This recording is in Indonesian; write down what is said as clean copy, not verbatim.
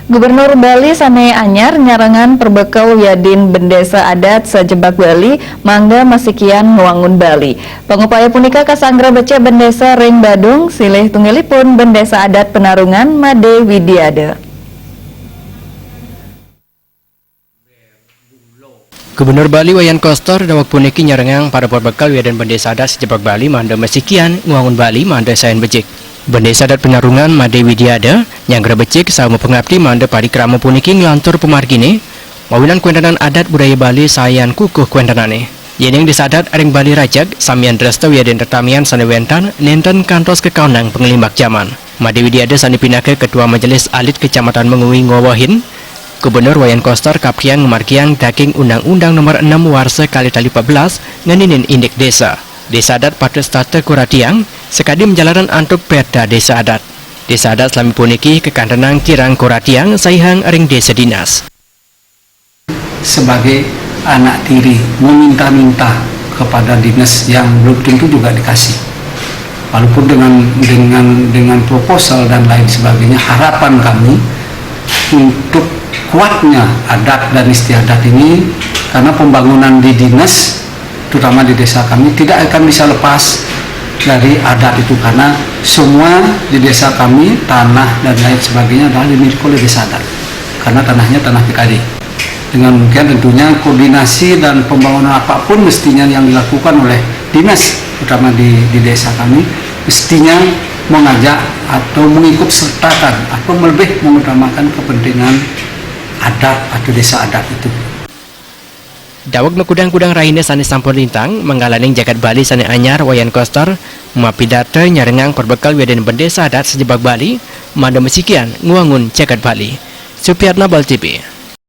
Gubernur Bali Sane Anyar nyarengan perbekal Yadin Bendesa Adat Sajebak Bali mangga masikian nguangun Bali. Pengupaya punika kasanggra becek Bendesa Ring Badung silih tunggalipun Bendesa Adat Penarungan Made Widiade. Gubernur Bali Wayan Koster dawak puniki nyarengang para perbekal Yadin Bendesa Adat Sajebak Bali manda masikian nguangun Bali manda sayan becek. Bendesa Adat Penarungan Made Widiade yang becik sama pengabdi manda parikrama puniki ngelantur pemargine mawinan kuendanan adat budaya Bali sayan kukuh kuendanane. Yeneng desa adat aring Bali Rajag samian dresta Yadin Tertamian sanewentan nenten kantos kekaunang pengelimbak zaman. Made Widiade sanipinake Ketua Majelis Alit Kecamatan Menguwi Ngowohin. Gubernur Wayan Koster kapriang ngemarkiang daking Undang-Undang Nomor 6 Warsa kali tali 14 ngeninin indek desa. Desa adat pada starte kuratiang sekadi menjalanan antuk perda desa adat. Desa adat selami puniki kekandanang kirang kuratiang saihang aring desa dinas. Sebagai anak tiri meminta-minta kepada dinas yang belum tentu juga dikasih. Walaupun dengan proposal dan lain sebagainya, harapan kami untuk kuatnya adat dan istiadat ini karena pembangunan di dinas terutama di desa kami tidak akan bisa lepas dari adat itu karena semua di desa kami tanah dan lain sebagainya adalah dimiliki oleh desa adat karena tanahnya tanah PKD. Dengan mungkin tentunya koordinasi dan pembangunan apapun mestinya yang dilakukan oleh dinas terutama di desa kami mestinya mengajak atau mengikut sertakan atau lebih mengutamakan kepentingan adat atau desa adat itu. Dawak mekudang-kudang raine sane sampun lintang menggalaning jagat Bali Sane Anyar Wayan Koster mapidate nyarengang perbekal Yadin Bendesa Adat Sajebak Bali manda mesikian nguangun jagat Bali. Supiatna Bal TV.